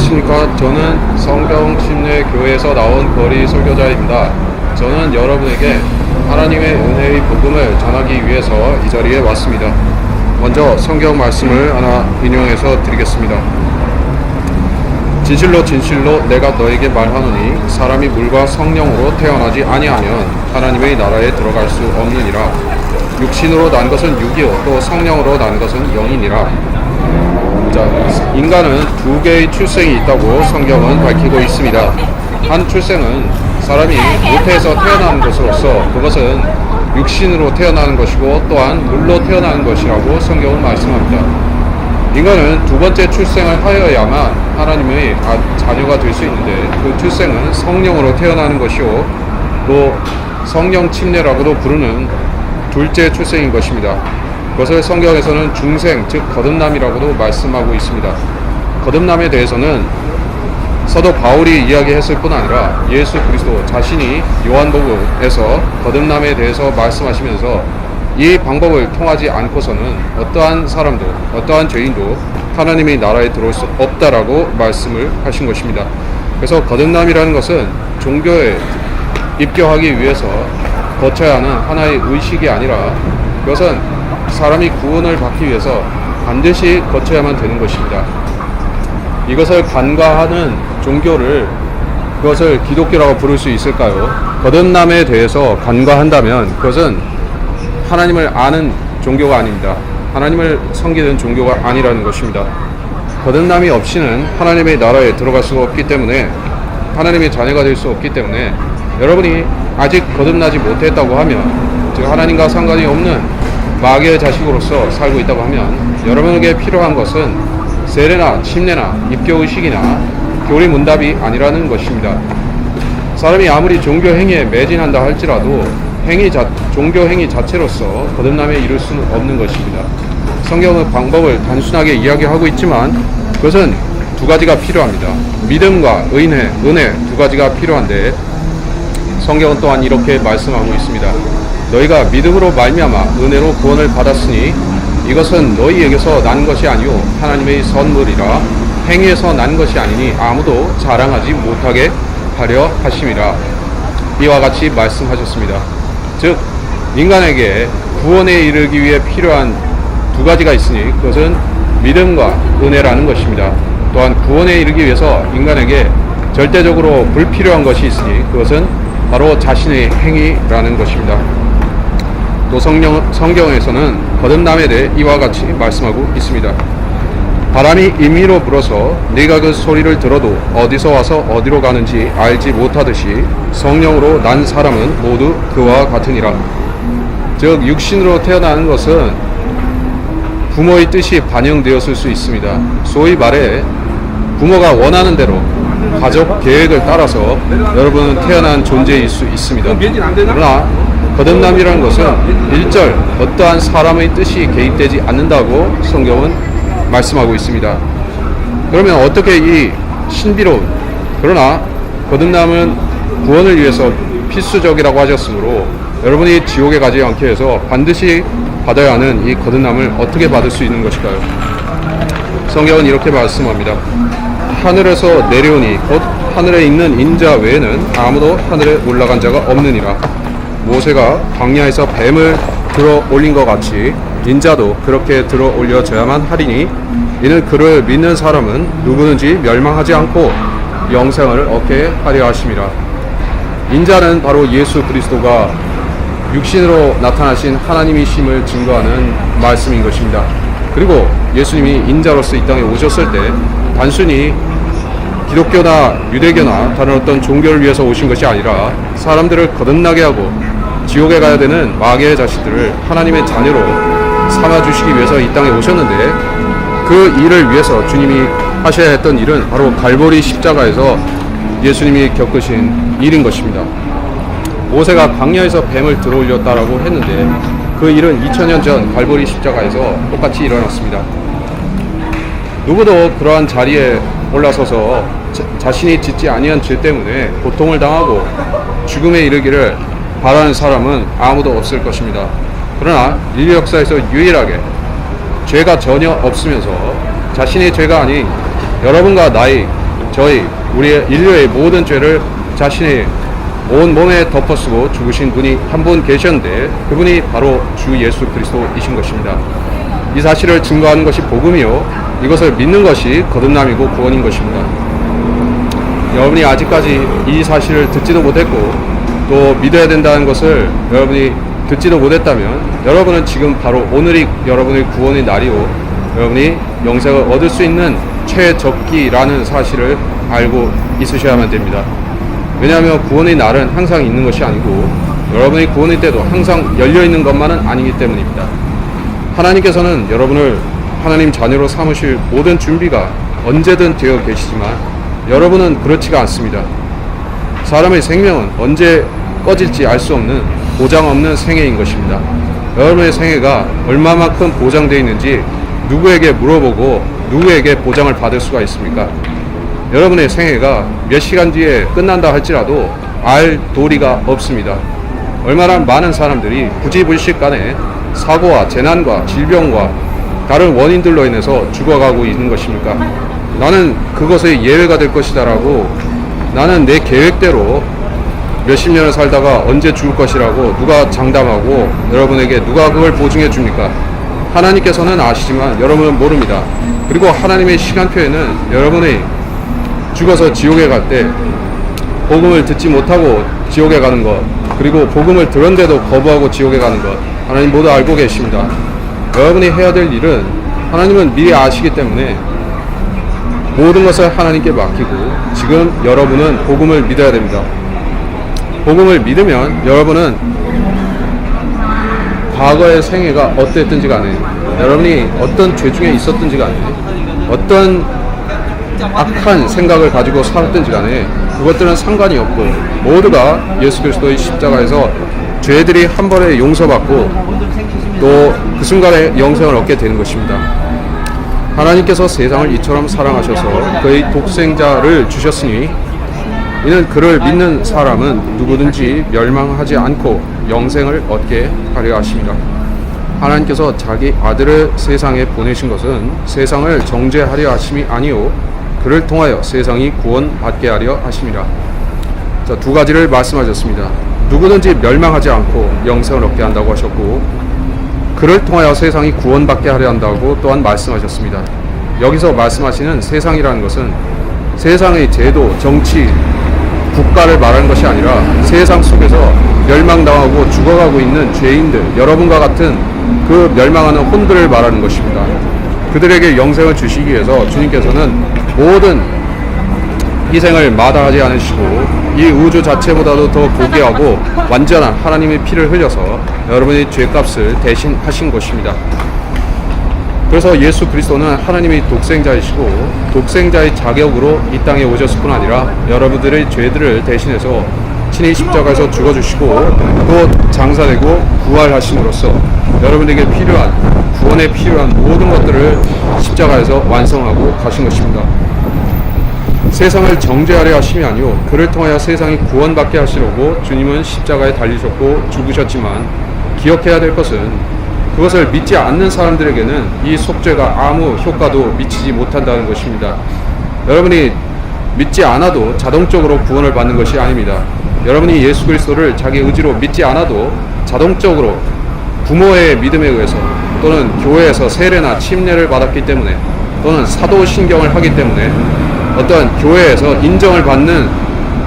안녕하십니까. 저는 성경침례교회에서 나온 거리 설교자입니다. 저는 여러분에게 하나님의 은혜의 복음을 전하기 위해서 이 자리에 왔습니다. 먼저 성경 말씀을 하나 인용해서 드리겠습니다. 진실로 진실로 내가 너에게 말하노니 사람이 물과 성령으로 태어나지 아니하면 하나님의 나라에 들어갈 수 없느니라. 육신으로 난 것은 육이요 또 성령으로 난 것은 영이니라. 자, 인간은 두 개의 출생이 있다고 성경은 밝히고 있습니다. 한 출생은 사람이 모태에서 태어나는 것으로서 그것은 육신으로 태어나는 것이고 또한 물로 태어나는 것이라고 성경은 말씀합니다. 인간은 두 번째 출생을 하여야만 하나님의 자녀가 될 수 있는데 그 출생은 성령으로 태어나는 것이요 또 성령 침례라고도 부르는 둘째 출생인 것입니다. 그것을 성경에서는 중생, 즉 거듭남이라고도 말씀하고 있습니다. 거듭남에 대해서는 사도 바울이 이야기했을 뿐 아니라 예수 그리스도 자신이 요한복음에서 거듭남에 대해서 말씀하시면서 이 방법을 통하지 않고서는 어떠한 사람도 어떠한 죄인도 하나님의 나라에 들어올 수 없다라고 말씀을 하신 것입니다. 그래서 거듭남이라는 것은 종교에 입교하기 위해서 거쳐야 하는 하나의 의식이 아니라 그것은 사람이 구원을 받기 위해서 반드시 거쳐야만 되는 것입니다. 이것을 간과하는 종교를 그것을 기독교라고 부를 수 있을까요? 거듭남에 대해서 간과한다면 그것은 하나님을 아는 종교가 아닙니다. 하나님을 섬기는 종교가 아니라는 것입니다. 거듭남이 없이는 하나님의 나라에 들어갈 수가 없기 때문에 하나님의 자녀가 될 수 없기 때문에 여러분이 아직 거듭나지 못했다고 하면 즉 하나님과 상관이 없는 마귀의 자식으로서 살고 있다고 하면 여러분에게 필요한 것은 세례나 침례나 입교의식이나 교리문답이 아니라는 것입니다. 사람이 아무리 종교 행위에 매진한다 할지라도 종교 행위 자체로서 거듭남에 이룰 수는 없는 것입니다. 성경은 방법을 단순하게 이야기하고 있지만 그것은 두 가지가 필요합니다. 믿음과 은혜 두 가지가 필요한데 성경은 또한 이렇게 말씀하고 있습니다. 너희가 믿음으로 말미암아 은혜로 구원을 받았으니 이것은 너희에게서 난 것이 아니요 하나님의 선물이라 행위에서 난 것이 아니니 아무도 자랑하지 못하게 하려 하심이라. 이와 같이 말씀하셨습니다. 즉 인간에게 구원에 이르기 위해 필요한 두 가지가 있으니 그것은 믿음과 은혜라는 것입니다. 또한 구원에 이르기 위해서 인간에게 절대적으로 불필요한 것이 있으니 그것은 바로 자신의 행위라는 것입니다. 또 성경에서는 거듭남에 대해 이와 같이 말씀하고 있습니다. 바람이 임의로 불어서 네가 그 소리를 들어도 어디서 와서 어디로 가는지 알지 못하듯이 성령으로 난 사람은 모두 그와 같으니라. 즉 육신으로 태어나는 것은 부모의 뜻이 반영되었을 수 있습니다. 소위 말해 부모가 원하는 대로 가족 계획을 따라서 여러분은 태어난 존재일 수 있습니다. 그러나 거듭남이라는 것은 일절 어떠한 사람의 뜻이 개입되지 않는다고 성경은 말씀하고 있습니다. 그러면 어떻게 이 신비로운 그러나 거듭남은 구원을 위해서 필수적이라고 하셨으므로 여러분이 지옥에 가지 않게 해서 반드시 받아야 하는 이 거듭남을 어떻게 받을 수 있는 것일까요? 성경은 이렇게 말씀합니다. 하늘에서 내려오니 곧 하늘에 있는 인자 외에는 아무도 하늘에 올라간 자가 없느니라. 모세가 광야에서 뱀을 들어 올린 것 같이 인자도 그렇게 들어 올려져야만 하리니 이는 그를 믿는 사람은 누구든지 멸망하지 않고 영생을 얻게 하려 하심이라. 인자는 바로 예수 그리스도가 육신으로 나타나신 하나님이심을 증거하는 말씀인 것입니다. 그리고 예수님이 인자로서 이 땅에 오셨을 때 단순히 기독교나 유대교나 다른 어떤 종교를 위해서 오신 것이 아니라 사람들을 거듭나게 하고 지옥에 가야 되는 마귀의 자식들을 하나님의 자녀로 삼아주시기 위해서 이 땅에 오셨는데 그 일을 위해서 주님이 하셔야 했던 일은 바로 갈보리 십자가에서 예수님이 겪으신 일인 것입니다. 모세가 광야에서 뱀을 들어올렸다라고 했는데 그 일은 2000년 전 갈보리 십자가에서 똑같이 일어났습니다. 누구도 그러한 자리에 올라서서 자신이 짓지 아니한 죄 때문에 고통을 당하고 죽음에 이르기를 바라는 사람은 아무도 없을 것입니다. 그러나 인류 역사에서 유일하게 죄가 전혀 없으면서 자신의 죄가 아닌 여러분과 나의 우리의 인류의 모든 죄를 자신의 온 몸에 덮어쓰고 죽으신 분이 한 분 계셨는데 그분이 바로 주 예수 그리스도이신 것입니다. 이 사실을 증거하는 것이 복음이요 이것을 믿는 것이 거듭남이고 구원인 것입니다. 여러분이 아직까지 이 사실을 듣지도 못했고 또 믿어야 된다는 것을 여러분이 듣지도 못했다면 여러분은 지금 바로 오늘이 여러분의 구원의 날이요 여러분이 영생을 얻을 수 있는 최적기라는 사실을 알고 있으셔야만 됩니다. 왜냐하면 구원의 날은 항상 있는 것이 아니고 여러분의 구원의 때도 항상 열려있는 것만은 아니기 때문입니다. 하나님께서는 여러분을 하나님 자녀로 삼으실 모든 준비가 언제든 되어 계시지만 여러분은 그렇지가 않습니다. 사람의 생명은 언제 꺼질지 알 수 없는 보장 없는 생애인 것입니다. 여러분의 생애가 얼마만큼 보장되어 있는지 누구에게 물어보고 누구에게 보장을 받을 수가 있습니까? 여러분의 생애가 몇 시간 뒤에 끝난다 할지라도 알 도리가 없습니다. 얼마나 많은 사람들이 부지불식간에 사고와 재난과 질병과 다른 원인들로 인해서 죽어가고 있는 것입니까? 나는 그것의 예외가 될 것이다 라고 나는 내 계획대로 몇십 년을 살다가 언제 죽을 것이라고 누가 장담하고 여러분에게 누가 그걸 보증해 줍니까? 하나님께서는 아시지만 여러분은 모릅니다. 그리고 하나님의 시간표에는 여러분이 죽어서 지옥에 갈 때 복음을 듣지 못하고 지옥에 가는 것 그리고 복음을 들었는데도 거부하고 지옥에 가는 것 하나님 모두 알고 계십니다. 여러분이 해야 될 일은 하나님은 미리 아시기 때문에 모든 것을 하나님께 맡기고 지금 여러분은 복음을 믿어야 됩니다. 복음을 믿으면 여러분은 과거의 생애가 어땠든지 간에 여러분이 어떤 죄 중에 있었든지 간에 어떤 악한 생각을 가지고 살았든지 간에 그것들은 상관이 없고 모두가 예수 그리스도의 십자가에서 죄들이 한 번에 용서받고 또 그 순간에 영생을 얻게 되는 것입니다. 하나님께서 세상을 이처럼 사랑하셔서 그의 독생자를 주셨으니 이는 그를 믿는 사람은 누구든지 멸망하지 않고 영생을 얻게 하려 하십니다. 하나님께서 자기 아들을 세상에 보내신 것은 세상을 정죄하려 하심이 아니요 그를 통하여 세상이 구원받게 하려 하심이라. 자, 두 가지를 말씀하셨습니다. 누구든지 멸망하지 않고 영생을 얻게 한다고 하셨고 그를 통하여 세상이 구원받게 하려 한다고 또한 말씀하셨습니다. 여기서 말씀하시는 세상이라는 것은 세상의 제도, 정치, 국가를 말하는 것이 아니라 세상 속에서 멸망당하고 죽어가고 있는 죄인들, 여러분과 같은 그 멸망하는 혼들을 말하는 것입니다. 그들에게 영생을 주시기 위해서 주님께서는 모든 희생을 마다하지 않으시고 이 우주 자체보다도 더 고귀하고 완전한 하나님의 피를 흘려서 여러분의 죄값을 대신하신 것입니다. 그래서 예수 그리스도는 하나님의 독생자이시고 독생자의 자격으로 이 땅에 오셨을 뿐 아니라 여러분들의 죄들을 대신해서 친히 십자가에서 죽어주시고 또 장사되고 부활하심으로써 여러분에게 필요한 구원에 필요한 모든 것들을 십자가에서 완성하고 가신 것입니다. 세상을 정죄하려 하심이 아니오 그를 통하여 세상이 구원받게 하시려고 주님은 십자가에 달리셨고 죽으셨지만 기억해야 될 것은 그것을 믿지 않는 사람들에게는 이 속죄가 아무 효과도 미치지 못한다는 것입니다. 여러분이 믿지 않아도 자동적으로 구원을 받는 것이 아닙니다. 여러분이 예수 그리스도를 자기 의지로 믿지 않아도 자동적으로 부모의 믿음에 의해서 또는 교회에서 세례나 침례를 받았기 때문에 또는 사도신경을 하기 때문에 어떤 교회에서 인정을 받는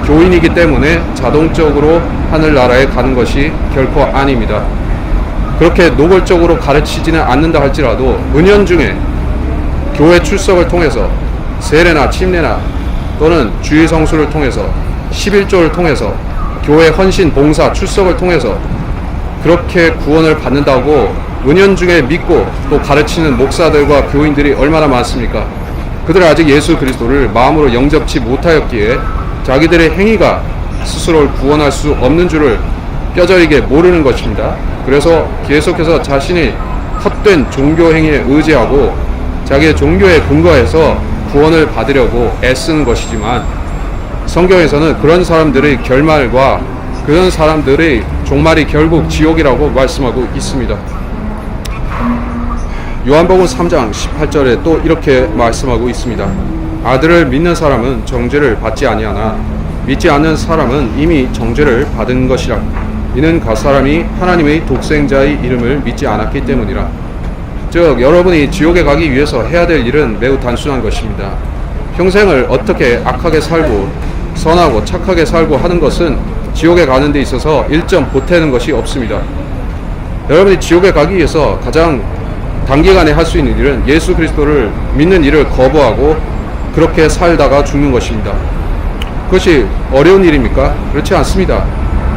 교인이기 때문에 자동적으로 하늘나라에 가는 것이 결코 아닙니다. 그렇게 노골적으로 가르치지는 않는다 할지라도 은연중에 교회 출석을 통해서 세례나 침례나 또는 주의 성수를 통해서 11조를 통해서 교회 헌신 봉사 출석을 통해서 그렇게 구원을 받는다고 은연중에 믿고 또 가르치는 목사들과 교인들이 얼마나 많습니까? 그들은 아직 예수 그리스도를 마음으로 영접치 못하였기에 자기들의 행위가 스스로를 구원할 수 없는 줄을 뼈저리게 모르는 것입니다. 그래서 계속해서 자신이 헛된 종교 행위에 의지하고 자기의 종교에 근거해서 구원을 받으려고 애쓰는 것이지만 성경에서는 그런 사람들의 결말과 그런 사람들의 종말이 결국 지옥이라고 말씀하고 있습니다. 요한복음 3장 18절에 또 이렇게 말씀하고 있습니다. 아들을 믿는 사람은 정죄를 받지 아니하나 믿지 않는 사람은 이미 정죄를 받은 것이라. 이는 각 사람이 하나님의 독생자의 이름을 믿지 않았기 때문이라. 즉 여러분이 지옥에 가기 위해서 해야 될 일은 매우 단순한 것입니다. 평생을 어떻게 악하게 살고 선하고 착하게 살고 하는 것은 지옥에 가는 데 있어서 1점 보태는 것이 없습니다. 여러분이 지옥에 가기 위해서 가장 단기간에 할 수 있는 일은 예수 그리스도를 믿는 일을 거부하고 그렇게 살다가 죽는 것입니다. 그것이 어려운 일입니까? 그렇지 않습니다.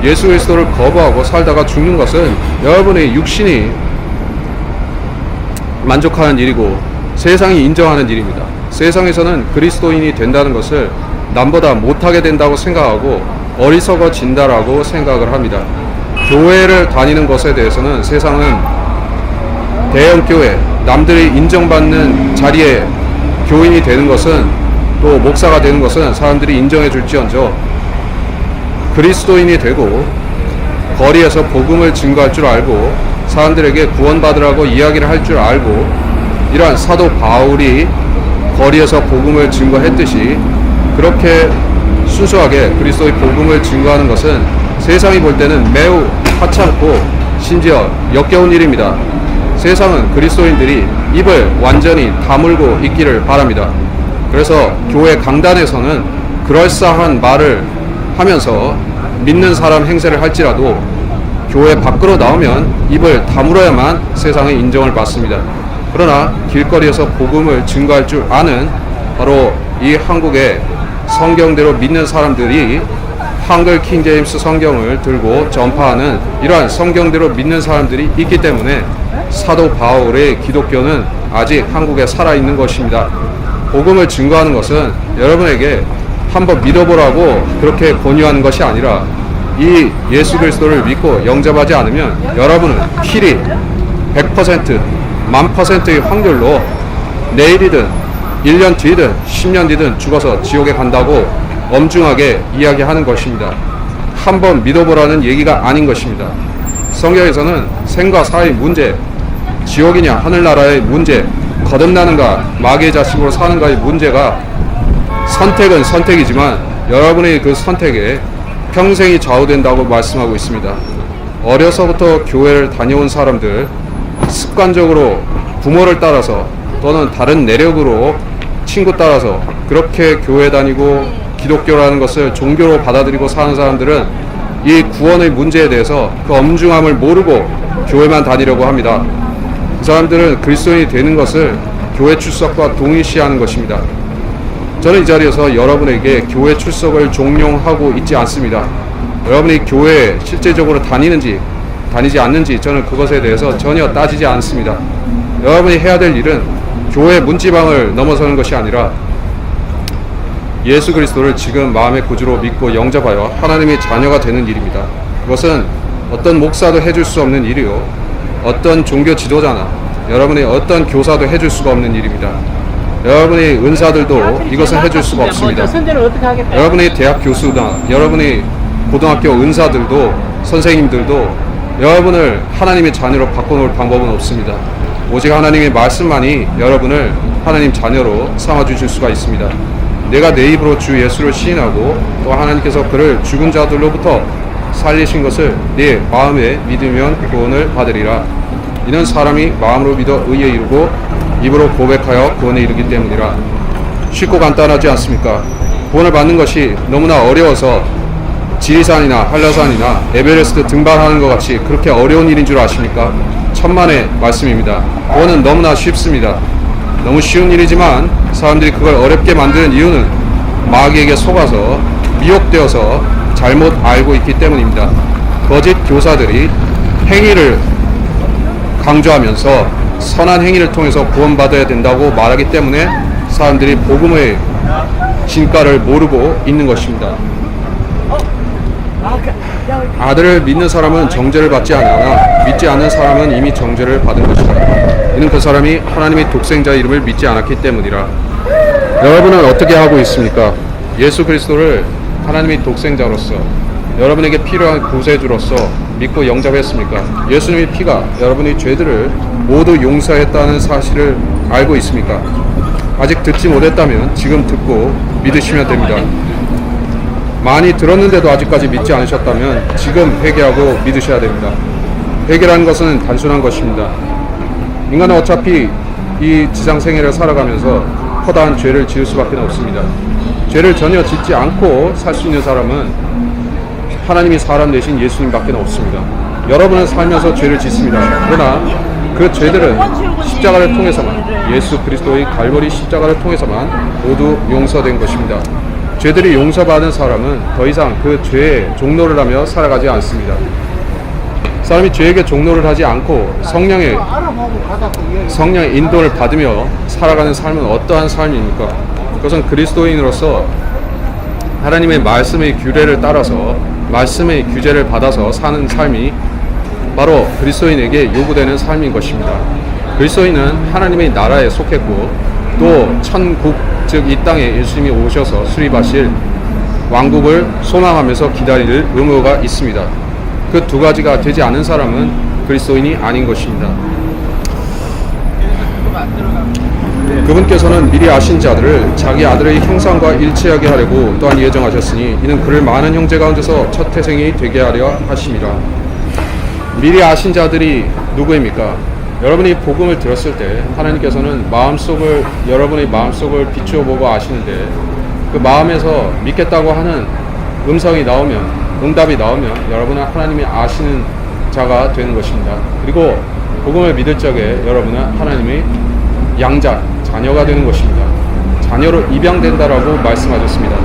예수 그리스도를 거부하고 살다가 죽는 것은 여러분의 육신이 만족하는 일이고 세상이 인정하는 일입니다. 세상에서는 그리스도인이 된다는 것을 남보다 못하게 된다고 생각하고 어리석어진다라고 생각을 합니다. 교회를 다니는 것에 대해서는 세상은 대형 교회, 남들이 인정받는 자리에 교인이 되는 것은 또 목사가 되는 것은 사람들이 인정해 줄지언정 그리스도인이 되고 거리에서 복음을 증거할 줄 알고 사람들에게 구원받으라고 이야기를 할 줄 알고 이러한 사도 바울이 거리에서 복음을 증거했듯이 그렇게 순수하게 그리스도의 복음을 증거하는 것은 세상이 볼 때는 매우 하찮고 심지어 역겨운 일입니다. 세상은 그리스도인들이 입을 완전히 다물고 있기를 바랍니다. 그래서 교회 강단에서는 그럴싸한 말을 하면서 믿는 사람 행세를 할지라도 교회 밖으로 나오면 입을 다물어야만 세상의 인정을 받습니다. 그러나 길거리에서 복음을 증거할 줄 아는 바로 이 한국의 성경대로 믿는 사람들이 한글 킹제임스 성경을 들고 전파하는 이러한 성경대로 믿는 사람들이 있기 때문에 사도 바울의 기독교는 아직 한국에 살아있는 것입니다. 복음을 증거하는 것은 여러분에게 한번 믿어보라고 그렇게 권유하는 것이 아니라 이 예수 그리스도를 믿고 영접하지 않으면 여러분은 필히 100%, 1000%의 확률로 내일이든 1년 뒤든 10년 뒤든 죽어서 지옥에 간다고 엄중하게 이야기하는 것입니다. 한번 믿어보라는 얘기가 아닌 것입니다. 성경에서는 생과 사의 문제, 지옥이냐 하늘나라의 문제, 거듭나는가 마귀의 자식으로 사는가의 문제가 선택은 선택이지만 여러분의 그 선택에 평생이 좌우된다고 말씀하고 있습니다. 어려서부터 교회를 다녀온 사람들, 습관적으로 부모를 따라서 또는 다른 내력으로 친구 따라서 그렇게 교회 다니고 기독교라는 것을 종교로 받아들이고 사는 사람들은 이 구원의 문제에 대해서 그 엄중함을 모르고 교회만 다니려고 합니다. 그 사람들은 그리스도인이 되는 것을 교회 출석과 동일시하는 것입니다. 저는 이 자리에서 여러분에게 교회 출석을 종용하고 있지 않습니다. 여러분이 교회에 실제적으로 다니는지 다니지 않는지 저는 그것에 대해서 전혀 따지지 않습니다. 여러분이 해야 될 일은 교회 문지방을 넘어서는 것이 아니라 예수 그리스도를 지금 마음의 구주로 믿고 영접하여 하나님의 자녀가 되는 일입니다. 그것은 어떤 목사도 해줄 수 없는 일이요, 어떤 종교 지도자나 여러분의 어떤 교사도 해줄 수가 없는 일입니다. 여러분의 은사들도 이것을 해줄 수가 없습니다. 여러분의 대학 교수나 여러분의 고등학교 은사들도 선생님들도 여러분을 하나님의 자녀로 바꿔놓을 방법은 없습니다. 오직 하나님의 말씀만이 여러분을 하나님 자녀로 삼아주실 수가 있습니다. 내가 내 입으로 주 예수를 시인하고 또 하나님께서 그를 죽은 자들로부터 살리신 것을 네 마음에 믿으면 구원을 받으리라. 이는 사람이 마음으로 믿어 의에 이르고 입으로 고백하여 구원에 이르기 때문이라. 쉽고 간단하지 않습니까? 구원을 받는 것이 너무나 어려워서 지리산이나 한라산이나 에베레스트 등반하는 것 같이 그렇게 어려운 일인 줄 아십니까? 천만의 말씀입니다. 구원은 너무나 쉽습니다. 너무 쉬운 일이지만 사람들이 그걸 어렵게 만드는 이유는 마귀에게 속아서 미혹되어서 잘못 알고 있기 때문입니다. 거짓 교사들이 행위를 강조하면서 선한 행위를 통해서 구원받아야 된다고 말하기 때문에 사람들이 복음의 진가를 모르고 있는 것입니다. 아들을 믿는 사람은 정죄를 받지 않으나 믿지 않는 사람은 이미 정죄를 받은 것이다. 이는 그 사람이 하나님의 독생자의 이름을 믿지 않았기 때문이라. 여러분은 어떻게 하고 있습니까? 예수 그리스도를 하나님의 독생자로서 여러분에게 필요한 구세주로서 믿고 영접했습니까? 예수님의 피가 여러분의 죄들을 모두 용서했다는 사실을 알고 있습니까? 아직 듣지 못했다면 지금 듣고 믿으시면 됩니다. 많이 들었는데도 아직까지 믿지 않으셨다면 지금 회개하고 믿으셔야 됩니다. 회개라는 것은 단순한 것입니다. 인간은 어차피 이 지상 생애를 살아가면서 허다한 죄를 지을 수밖에 없습니다. 죄를 전혀 짓지 않고 살 수 있는 사람은 하나님이 사람 되신 예수님밖에 없습니다. 여러분은 살면서 죄를 짓습니다. 그러나 그 죄들은 십자가를 통해서만, 예수 그리스도의 갈보리 십자가를 통해서만 모두 용서된 것입니다. 죄들이 용서받은 사람은 더 이상 그 죄의 종노를 하며 살아가지 않습니다. 사람이 죄에게 종노를 하지 않고 성령의 인도를 받으며 살아가는 삶은 어떠한 삶입니까? 그것은 그리스도인으로서 하나님의 말씀의 규례를 따라서, 말씀의 규제를 받아서 사는 삶이 바로 그리스도인에게 요구되는 삶인 것입니다. 그리스도인은 하나님의 나라에 속했고 또 천국, 즉 이 땅에 예수님이 오셔서 수립하실 왕국을 소망하면서 기다릴 의무가 있습니다. 그 두 가지가 되지 않은 사람은 그리스도인이 아닌 것입니다. 그분께서는 미리 아신 자들을 자기 아들의 형상과 일치하게 하려고 또한 예정하셨으니 이는 그를 많은 형제 가운데서 첫 태생이 되게 하려 하심이라. 미리 아신 자들이 누구입니까? 여러분이 복음을 들었을 때 하나님께서는 여러분의 마음속을 비추어 보고 아시는데, 그 마음에서 믿겠다고 하는 음성이 나오면, 응답이 나오면 여러분은 하나님이 아시는 자가 되는 것입니다. 그리고 복음을 믿을 적에 여러분은 하나님의 자녀가 되는 것입니다. 자녀로 입양된다라고 말씀하셨습니다.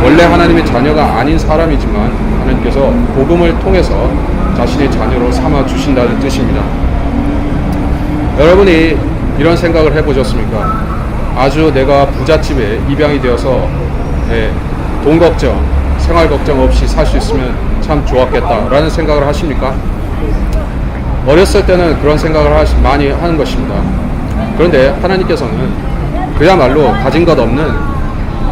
원래 하나님의 자녀가 아닌 사람이지만 하나님께서 복음을 통해서 자신의 자녀로 삼아 주신다는 뜻입니다. 여러분이 이런 생각을 해보셨습니까? 아주 내가 부잣집에 입양이 되어서 돈 걱정, 생활 걱정 없이 살 수 있으면 참 좋았겠다라는 생각을 하십니까? 어렸을 때는 그런 생각을 많이 하는 것입니다. 그런데 하나님께서는 그야말로 가진 것 없는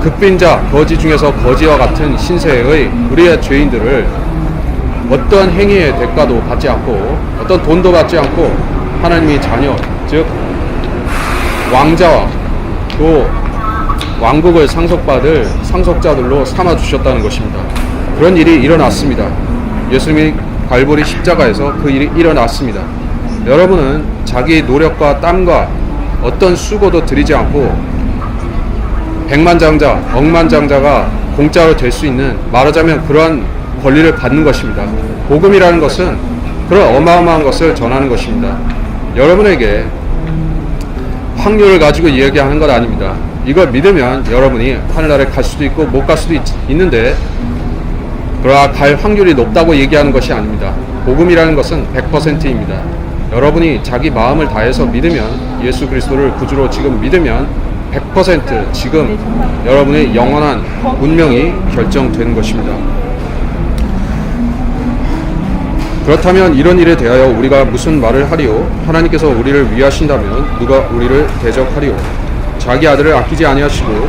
극빈자, 거지 중에서 거지와 같은 신세의 우리의 죄인들을 어떤 행위의 대가도 받지 않고 어떤 돈도 받지 않고 하나님의 자녀, 즉 왕자와 또 왕국을 상속받을 상속자들로 삼아주셨다는 것입니다. 그런 일이 일어났습니다. 예수님이 갈보리 십자가에서 그 일이 일어났습니다. 여러분은 자기 노력과 땀과 어떤 수고도 들이지 않고 백만장자, 억만장자가 공짜로 될 수 있는, 말하자면 그러한 권리를 받는 것입니다. 복음이라는 것은 그런 어마어마한 것을 전하는 것입니다. 여러분에게 확률을 가지고 이야기하는 것 아닙니다. 이걸 믿으면 여러분이 하늘나라에 갈 수도 있고 못 갈 수도 있는데, 그러나 갈 확률이 높다고 얘기하는 것이 아닙니다. 복음이라는 것은 100%입니다. 여러분이 자기 마음을 다해서 믿으면, 예수 그리스도를 구주로 지금 믿으면 100% 지금 여러분의 영원한 운명이 결정되는 것입니다. 그렇다면 이런 일에 대하여 우리가 무슨 말을 하리요? 하나님께서 우리를 위하신다면 누가 우리를 대적하리요? 자기 아들을 아끼지 아니하시고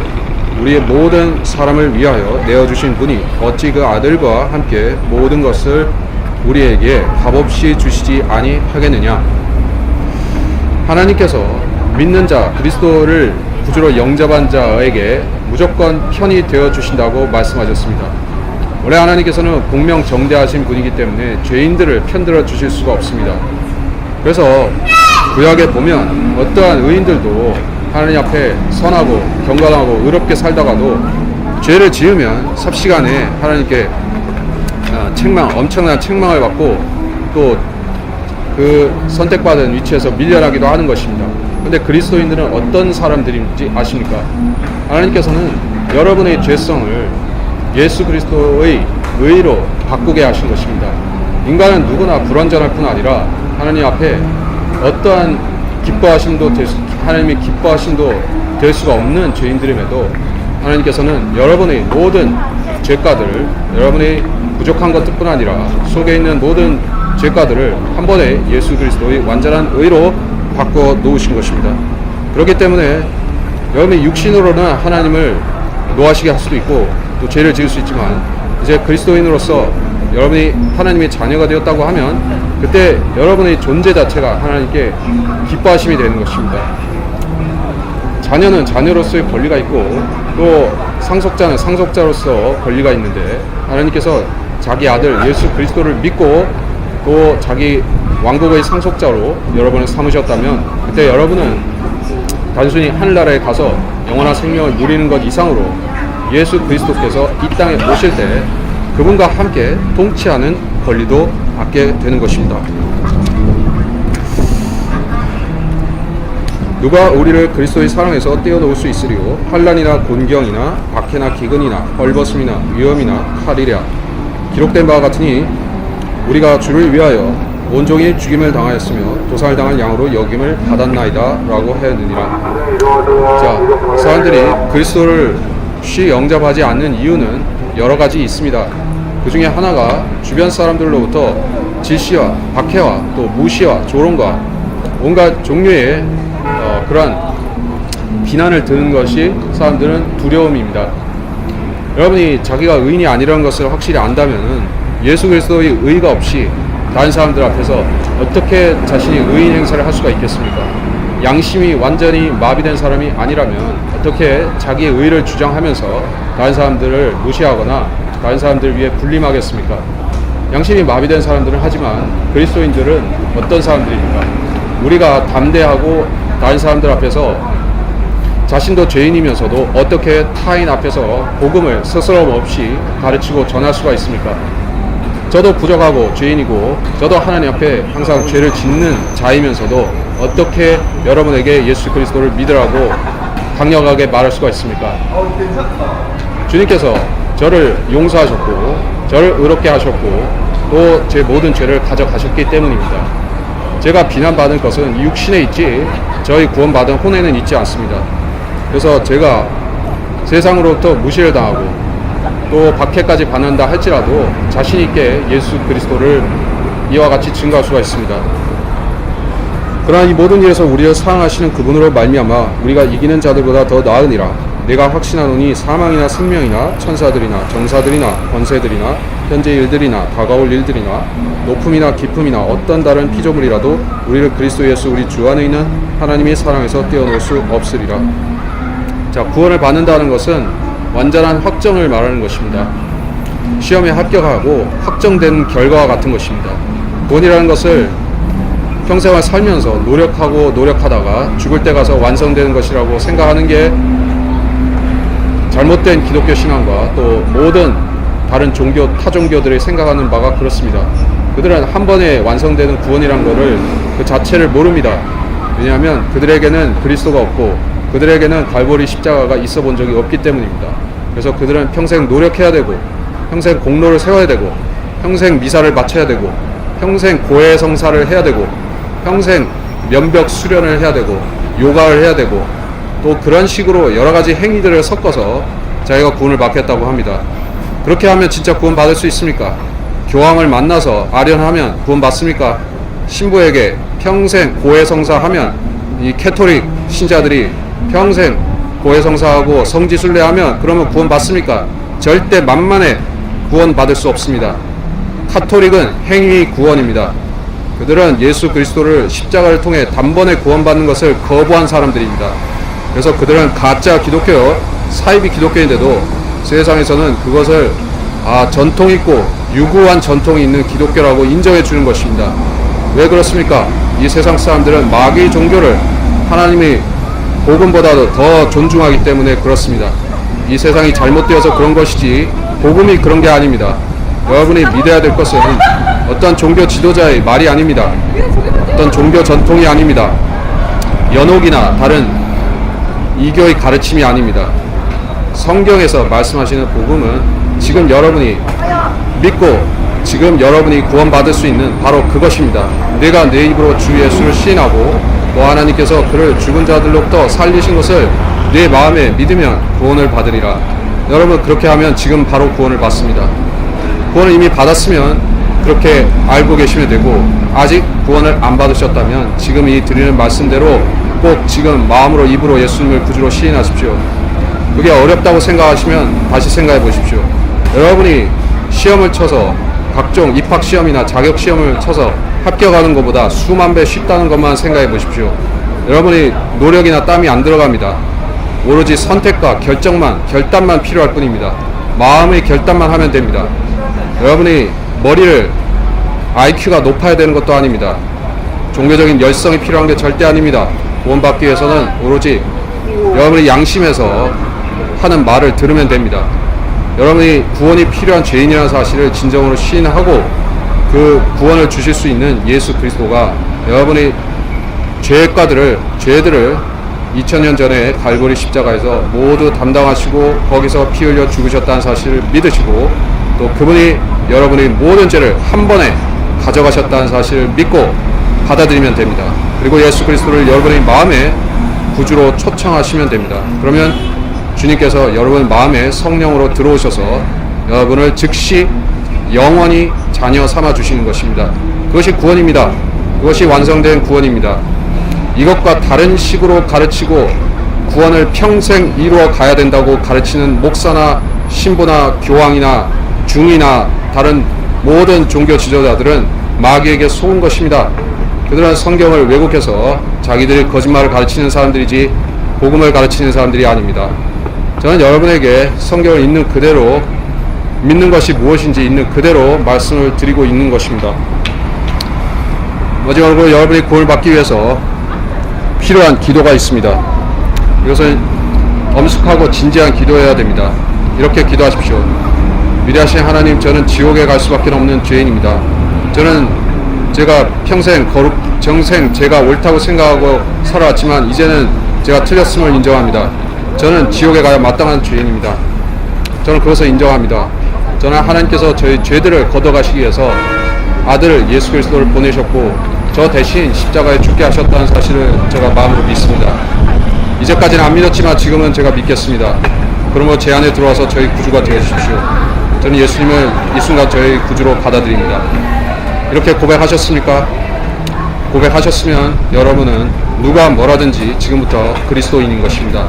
우리의 모든 사람을 위하여 내어주신 분이 어찌 그 아들과 함께 모든 것을 우리에게 값없이 주시지 아니하겠느냐? 하나님께서 믿는 자, 그리스도를 구주로 영접한 자에게 무조건 편이 되어 주신다고 말씀하셨습니다. 원래 하나님께서는 공명정대하신 분이기 때문에 죄인들을 편들어 주실 수가 없습니다. 그래서 구약에 보면 어떠한 의인들도 하나님 앞에 선하고 경건하고 의롭게 살다가도 죄를 지으면 삽시간에 하나님께 엄청난 책망을 받고 또 그 선택받은 위치에서 밀려나기도 하는 것입니다. 그런데 그리스도인들은 어떤 사람들인지 아십니까? 하나님께서는 여러분의 죄성을 예수 그리스도의 의로 바꾸게 하신 것입니다. 인간은 누구나 불완전할 뿐 아니라 하나님 앞에 어떠한 하나님의 기뻐하심도 될 수가 없는 죄인들임에도 하나님께서는 여러분의 모든 죄가들을, 여러분의 부족한 것뿐 아니라 속에 있는 모든 죄가들을 한 번에 예수 그리스도의 완전한 의로 바꿔 놓으신 것입니다. 그렇기 때문에 여러분이 육신으로는 하나님을 노하시게 할 수도 있고 또 죄를 지을 수 있지만, 이제 그리스도인으로서 여러분이 하나님의 자녀가 되었다고 하면 그때 여러분의 존재 자체가 하나님께 기뻐하심이 되는 것입니다. 자녀는 자녀로서의 권리가 있고 또 상속자는 상속자로서 권리가 있는데 하나님께서 자기 아들 예수 그리스도를 믿고 또 자기 왕국의 상속자로 여러분을 삼으셨다면 그때 여러분은 단순히 하늘나라에 가서 영원한 생명을 누리는 것 이상으로 예수 그리스도께서 이 땅에 오실 때 그분과 함께 통치하는 권리도 받게 되는 것입니다. 누가 우리를 그리스도의 사랑에서 떼어놓을 수 있으리요? 환난이나 곤경이나 박해나 기근이나 헐벗음이나 위험이나 칼이랴. 기록된 바와 같으니 우리가 주를 위하여 온종일 죽임을 당하였으며 도살당할 양으로 여김을 받았나이다 라고 하였느니라. 자, 사람들이 그리스도를 쉬 영접하지 않는 이유는 여러 가지 있습니다. 그 중에 하나가 주변 사람들로부터 질시와 박해와 또 무시와 조롱과 온갖 종류의 그러한 비난을 듣는 것이 사람들은 두려움입니다. 여러분이 자기가 의인이 아니라는 것을 확실히 안다면은 예수 그리스도의 의가 없이 다른 사람들 앞에서 어떻게 자신이 의인 행사를 할 수가 있겠습니까? 양심이 완전히 마비된 사람이 아니라면 어떻게 자기의 의를 주장하면서 다른 사람들을 무시하거나 다른 사람들을 위해 군림하겠습니까? 양심이 마비된 사람들은 하지만 그리스도인들은 어떤 사람들입니까? 우리가 담대하고 다른 사람들 앞에서 자신도 죄인이면서도 어떻게 타인 앞에서 복음을 스스럼 없이 가르치고 전할 수가 있습니까? 저도 부족하고 죄인이고 저도 하나님 앞에 항상 죄를 짓는 자이면서도 어떻게 여러분에게 예수 그리스도를 믿으라고 강력하게 말할 수가 있습니까? 주님께서 저를 용서하셨고 저를 의롭게 하셨고 또 제 모든 죄를 가져가셨기 때문입니다. 제가 비난받은 것은 육신에 있지 저희 구원받은 혼에는 있지 않습니다. 그래서 제가 세상으로부터 무시를 당하고 또 박해까지 받는다 할지라도 자신 있게 예수 그리스도를 이와 같이 증거할 수가 있습니다. 그러나 이 모든 일에서 우리를 사랑하시는 그분으로 말미암아 우리가 이기는 자들보다 더 나으니라. 내가 확신하노니 사망이나 생명이나 천사들이나 정사들이나 권세들이나 현재 일들이나 다가올 일들이나 높음이나 깊음이나 어떤 다른 피조물이라도 우리를 그리스도 예수 우리 주 안에 있는 하나님의 사랑에서 떼어놓을 수 없으리라. 자, 구원을 받는다는 것은 완전한 확정을 말하는 것입니다. 시험에 합격하고 확정된 결과와 같은 것입니다. 구원이라는 것을 평생을 살면서 노력하다가 죽을 때 가서 완성되는 것이라고 생각하는 게 잘못된 기독교 신앙과 또 모든 다른 종교, 타 종교들이 생각하는 바가 그렇습니다. 그들은 한 번에 완성되는 구원이란 것을 그 자체를 모릅니다. 왜냐하면 그들에게는 그리스도가 없고 그들에게는 갈보리 십자가가 있어 본 적이 없기 때문입니다. 그래서 그들은 평생 노력해야 되고 평생 공로를 세워야 되고 평생 미사를 바쳐야 되고 평생 고해성사를 해야 되고 평생 면벽 수련을 해야 되고 요가를 해야 되고 또 그런 식으로 여러 가지 행위들을 섞어서 자기가 구원을 받겠다고 합니다. 그렇게 하면 진짜 구원 받을 수 있습니까? 교황을 만나서 아련하면 구원 받습니까? 신부에게 평생 고해성사하면 이 캐토릭 신자들이 평생 고해성사하고 성지순례하면 그러면 구원 받습니까? 절대 만만에 구원 받을 수 없습니다. 카톨릭은 행위 구원입니다. 그들은 예수 그리스도를 십자가를 통해 단번에 구원받는 것을 거부한 사람들입니다. 그래서 그들은 가짜 기독교, 사이비 기독교인데도 세상에서는 그것을 전통 있고 유구한 전통이 있는 기독교라고 인정해 주는 것입니다. 왜 그렇습니까? 이 세상 사람들은 마귀 종교를 하나님의 복음보다도 더 존중하기 때문에 그렇습니다. 이 세상이 잘못되어서 그런 것이지 복음이 그런 게 아닙니다. 여러분이 믿어야 될 것은 어떤 종교 지도자의 말이 아닙니다. 어떤 종교 전통이 아닙니다. 연옥이나 다른 이교의 가르침이 아닙니다. 성경에서 말씀하시는 복음은 지금 여러분이 믿고 지금 여러분이 구원받을 수 있는 바로 그것입니다. 내가 내 입으로 주 예수를 시인하고 또 하나님께서 그를 죽은 자들로부터 살리신 것을 내 마음에 믿으면 구원을 받으리라. 여러분 그렇게 하면 지금 바로 구원을 받습니다. 구원을 이미 받았으면 그렇게 알고 계시면 되고 아직 구원을 안 받으셨다면 지금 이 드리는 말씀대로 꼭 지금 마음으로 입으로 예수님을 구주로 시인하십시오. 그게 어렵다고 생각하시면 다시 생각해 보십시오. 여러분이 시험을 쳐서 각종 입학시험이나 자격시험을 쳐서 합격하는 것보다 수만 배 쉽다는 것만 생각해 보십시오. 여러분이 노력이나 땀이 안 들어갑니다. 오로지 선택과 결단만 필요할 뿐입니다. 마음의 결단만 하면 됩니다. 여러분이 머리를 IQ가 높아야 되는 것도 아닙니다. 종교적인 열성이 필요한 게 절대 아닙니다. 구원받기 위해서는 오로지 여러분이 양심에서 하는 말을 들으면 됩니다. 여러분이 구원이 필요한 죄인이라는 사실을 진정으로 시인하고 그 구원을 주실 수 있는 예수 그리스도가 여러분의 죄들을 2000년 전에 갈보리 십자가에서 모두 담당하시고 거기서 피 흘려 죽으셨다는 사실을 믿으시고 또 그분이 여러분의 모든 죄를 한 번에 가져가셨다는 사실을 믿고 받아들이면 됩니다. 그리고 예수 그리스도를 여러분의 마음에 구주로 초청하시면 됩니다. 그러면 주님께서 여러분 마음에 성령으로 들어오셔서 여러분을 즉시 영원히 자녀 삼아 주시는 것입니다. 그것이 구원입니다. 그것이 완성된 구원입니다. 이것과 다른 식으로 가르치고 구원을 평생 이루어 가야 된다고 가르치는 목사나 신부나 교황이나 중이나 다른 모든 종교 지도자들은 마귀에게 속은 것입니다. 그들은 성경을 왜곡해서 자기들이 거짓말을 가르치는 사람들이지 복음을 가르치는 사람들이 아닙니다. 저는 여러분에게 성경을 있는 그대로 믿는 것이 무엇인지 있는 그대로 말씀을 드리고 있는 것입니다. 마지막으로 여러분이 구원을 받기 위해서 필요한 기도가 있습니다. 이것은 엄숙하고 진지한 기도해야 됩니다. 이렇게 기도하십시오. 위대하신 하나님, 저는 지옥에 갈 수밖에 없는 죄인입니다. 저는 제가 정생 제가 옳다고 생각하고 살아왔지만 이제는 제가 틀렸음을 인정합니다. 저는 지옥에 가야 마땅한 죄인입니다. 저는 그것을 인정합니다. 저는 하나님께서 저희 죄들을 걷어가시기 위해서 아들 예수 그리스도를 보내셨고 저 대신 십자가에 죽게 하셨다는 사실을 제가 마음으로 믿습니다. 이제까지는 안 믿었지만 지금은 제가 믿겠습니다. 그러므로 제 안에 들어와서 저희 구주가 되어주십시오. 저는 예수님을 이 순간 저희 구주로 받아들입니다. 이렇게 고백하셨습니까? 고백하셨으면 여러분은 누가 뭐라든지 지금부터 그리스도인인 것입니다.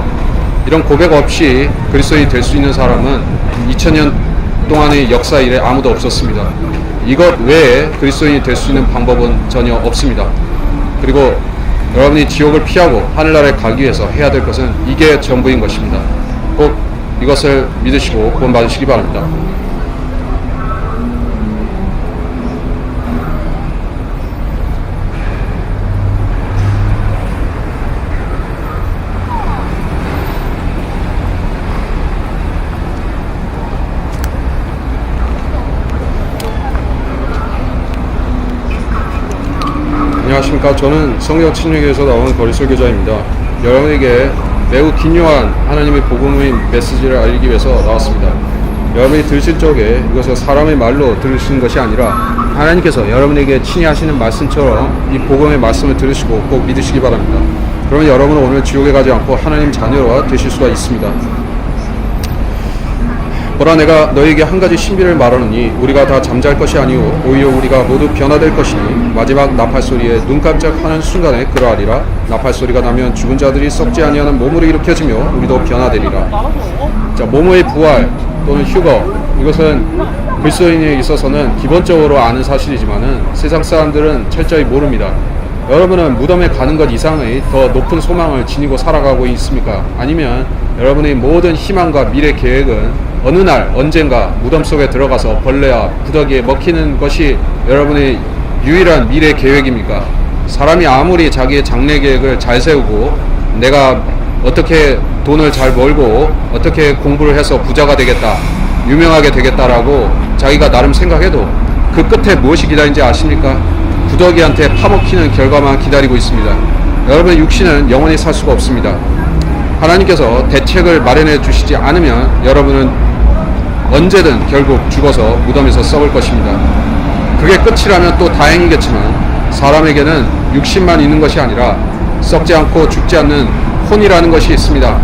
이런 고백 없이 그리스도인이 될 수 있는 사람은 2000년 동안의 역사 이래 아무도 없었습니다. 이것 외에 그리스도인이 될 수 있는 방법은 전혀 없습니다. 그리고 여러분이 지옥을 피하고 하늘나라에 가기 위해서 해야 될 것은 이게 전부인 것입니다. 꼭 이것을 믿으시고 구원 받으시기 바랍니다. 안녕하십니까. 저는 성경 침략에서 나온 거리 설교자입니다. 여러분에게 매우 긴요한 하나님의 복음의 메시지를 알리기 위해서 나왔습니다. 여러분이 들으실 적에 이것을 사람의 말로 들으시는 것이 아니라 하나님께서 여러분에게 친히 하시는 말씀처럼 이 복음의 말씀을 들으시고 꼭 믿으시기 바랍니다. 그러면 여러분은 오늘 지옥에 가지 않고 하나님 자녀가 되실 수가 있습니다. 보라, 내가 너에게 한 가지 신비를 말하노니 우리가 다 잠잘 것이 아니오 오히려 우리가 모두 변화될 것이니 마지막 나팔소리에 눈 깜짝하는 순간에 그러하리라. 나팔소리가 나면 죽은 자들이 썩지 아니하는 몸으로 일으켜지며 우리도 변화되리라. 자, 몸의 부활 또는 휴거, 이것은 그리스도인에 있어서는 기본적으로 아는 사실이지만은 세상 사람들은 철저히 모릅니다. 여러분은 무덤에 가는 것 이상의 더 높은 소망을 지니고 살아가고 있습니까? 아니면 여러분의 모든 희망과 미래 계획은 어느 날 언젠가 무덤 속에 들어가서 벌레와 구더기에 먹히는 것이 여러분의 유일한 미래 계획입니까? 사람이 아무리 자기의 장래 계획을 잘 세우고 내가 어떻게 돈을 잘 벌고 어떻게 공부를 해서 부자가 되겠다, 유명하게 되겠다라고 자기가 나름 생각해도 그 끝에 무엇이 기다리는지 아십니까? 구더기한테 파먹히는 결과만 기다리고 있습니다. 여러분의 육신은 영원히 살 수가 없습니다. 하나님께서 대책을 마련해 주시지 않으면 여러분은 언제든 결국 죽어서 무덤에서 썩을 것입니다. 그게 끝이라면 또 다행이겠지만 사람에게는 육신만 있는 것이 아니라 썩지 않고 죽지 않는 혼이라는 것이 있습니다.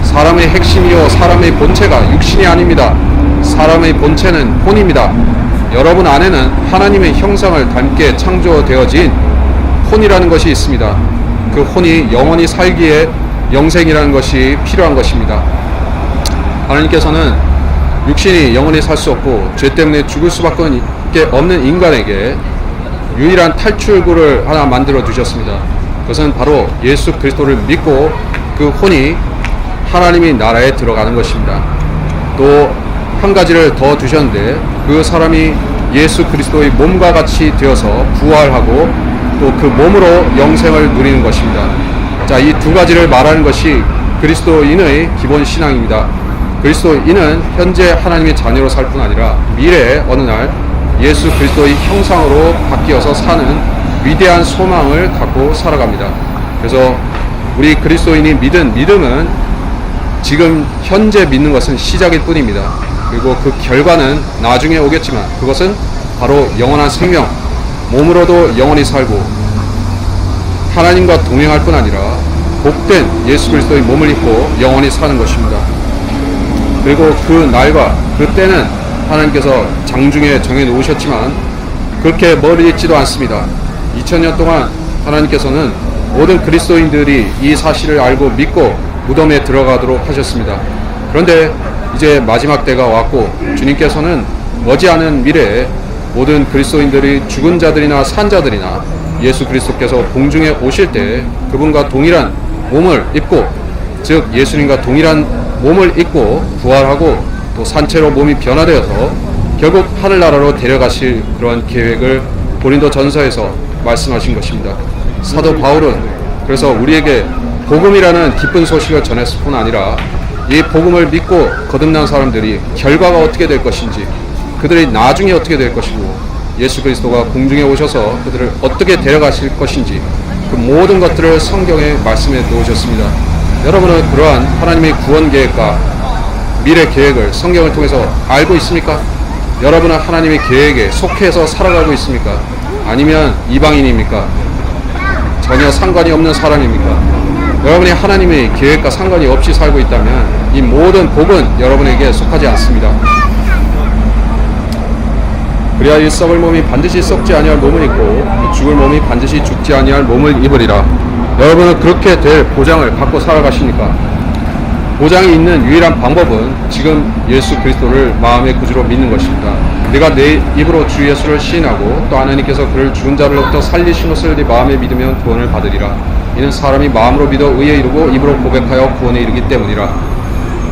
사람의 핵심이요 사람의 본체가 육신이 아닙니다. 사람의 본체는 혼입니다. 여러분 안에는 하나님의 형상을 닮게 창조되어진 혼이라는 것이 있습니다. 그 혼이 영원히 살기에 영생이라는 것이 필요한 것입니다. 하나님께서는 육신이 영원히 살 수 없고 죄 때문에 죽을 수밖에 없는 인간에게 유일한 탈출구를 하나 만들어 두셨습니다. 그것은 바로 예수 그리스도를 믿고 그 혼이 하나님의 나라에 들어가는 것입니다. 또 한 가지를 더 두셨는데 그 사람이 예수 그리스도의 몸과 같이 되어서 부활하고 또 그 몸으로 영생을 누리는 것입니다. 자, 이 두 가지를 말하는 것이 그리스도인의 기본 신앙입니다. 그리스도인은 현재 하나님의 자녀로 살 뿐 아니라 미래에 어느 날 예수 그리스도의 형상으로 바뀌어서 사는 위대한 소망을 갖고 살아갑니다. 그래서 우리 그리스도인이 믿은 믿음은 지금 현재 믿는 것은 시작일 뿐입니다. 그리고 그 결과는 나중에 오겠지만 그것은 바로 영원한 생명, 몸으로도 영원히 살고 하나님과 동행할 뿐 아니라 복된 예수 그리스도의 몸을 입고 영원히 사는 것입니다. 그리고 그 날과 그 때는 하나님께서 장중에 정해놓으셨지만 그렇게 멀리 있지도 않습니다. 2000년 동안 하나님께서는 모든 그리스도인들이 이 사실을 알고 믿고 무덤에 들어가도록 하셨습니다. 그런데 이제 마지막 때가 왔고 주님께서는 머지않은 미래에 모든 그리스도인들이 죽은 자들이나 산 자들이나 예수 그리스도께서 공중에 오실 때 그분과 동일한 몸을 입고, 즉 예수님과 동일한 몸을 입고 부활하고 또 산채로 몸이 변화되어서 결국 하늘나라로 데려가실 그러한 계획을 고린도 전서에서 말씀하신 것입니다. 사도 바울은 그래서 우리에게 복음이라는 기쁜 소식을 전했을 뿐 아니라 이 복음을 믿고 거듭난 사람들이 결과가 어떻게 될 것인지, 그들이 나중에 어떻게 될 것이고 예수 그리스도가 공중에 오셔서 그들을 어떻게 데려가실 것인지 그 모든 것들을 성경에 말씀해 놓으셨습니다. 여러분은 그러한 하나님의 구원 계획과 미래 계획을 성경을 통해서 알고 있습니까? 여러분은 하나님의 계획에 속해서 살아가고 있습니까? 아니면 이방인입니까? 전혀 상관이 없는 사람입니까? 여러분이 하나님의 계획과 상관이 없이 살고 있다면 이 모든 복은 여러분에게 속하지 않습니다. 그래야 이 썩을 몸이 반드시 썩지 아니할 몸을 입고 죽을 몸이 반드시 죽지 아니할 몸을 입으리라. 여러분은 그렇게 될 보장을 갖고 살아가십니까? 보장이 있는 유일한 방법은 지금 예수 그리스도를 마음의 구주로 믿는 것입니다. 내가 내 입으로 주 예수를 시인하고 또 하나님께서 그를 죽은 자들로부터 살리신 것을 네 마음에 믿으면 구원을 받으리라. 이는 사람이 마음으로 믿어 의에 이르고 입으로 고백하여 구원에 이르기 때문이라.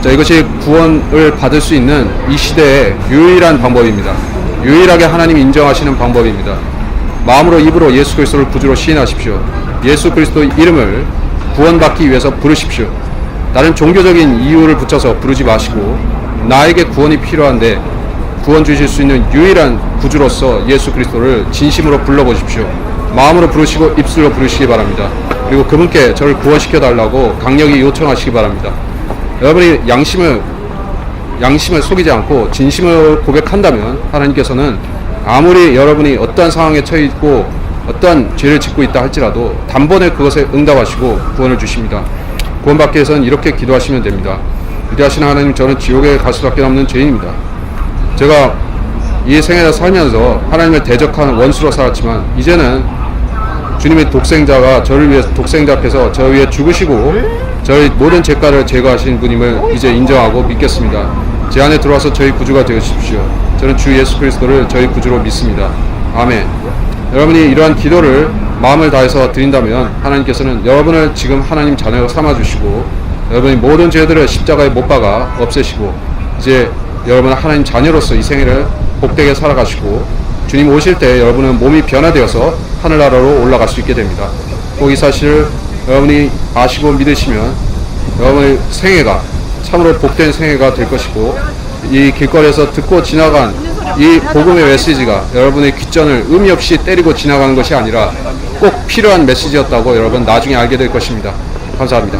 자, 이것이 구원을 받을 수 있는 이 시대의 유일한 방법입니다. 유일하게 하나님이 인정하시는 방법입니다. 마음으로 입으로 예수 그리스도를 구주로 시인하십시오. 예수 그리스도의 이름을 구원받기 위해서 부르십시오. 다른 종교적인 이유를 붙여서 부르지 마시고 나에게 구원이 필요한데 구원 주실 수 있는 유일한 구주로서 예수 그리스도를 진심으로 불러보십시오. 마음으로 부르시고 입술로 부르시기 바랍니다. 그리고 그분께 저를 구원시켜 달라고 강력히 요청하시기 바랍니다. 여러분이 양심을 속이지 않고 진심을 고백한다면 하나님께서는 아무리 여러분이 어떠한 상황에 처해 있고 어떠한 죄를 짓고 있다 할지라도 단번에 그것에 응답하시고 구원을 주십니다. 구원받기 위해서는 이렇게 기도하시면 됩니다. 위대하신 하나님, 저는 지옥에 갈 수밖에 없는 죄인입니다. 제가 이 생애를 살면서 하나님을 대적하는 원수로 살았지만 이제는 주님의 독생자가 저를 위해 독생자께서 저 위해 죽으시고 저희 모든 죄가를 제거하신 분임을 이제 인정하고 믿겠습니다. 제 안에 들어와서 저희 구주가 되어주십시오. 저는 주 예수 그리스도를 저희 구주로 믿습니다. 아멘. 여러분이 이러한 기도를 마음을 다해서 드린다면 하나님께서는 여러분을 지금 하나님 자녀로 삼아주시고 여러분의 모든 죄들을 십자가에 못 박아 없애시고 이제 여러분은 하나님 자녀로서 이 생애를 복되게 살아가시고 주님 오실 때 여러분은 몸이 변화되어서 하늘나라로 올라갈 수 있게 됩니다. 꼭 이 사실을 여러분이 아시고 믿으시면 여러분의 생애가 참으로 복된 생애가 될 것이고 이 길거리에서 듣고 지나간 이 복음의 메시지가 여러분의 귓전을 의미 없이 때리고 지나가는 것이 아니라 꼭 필요한 메시지였다고 여러분 나중에 알게 될 것입니다. 감사합니다.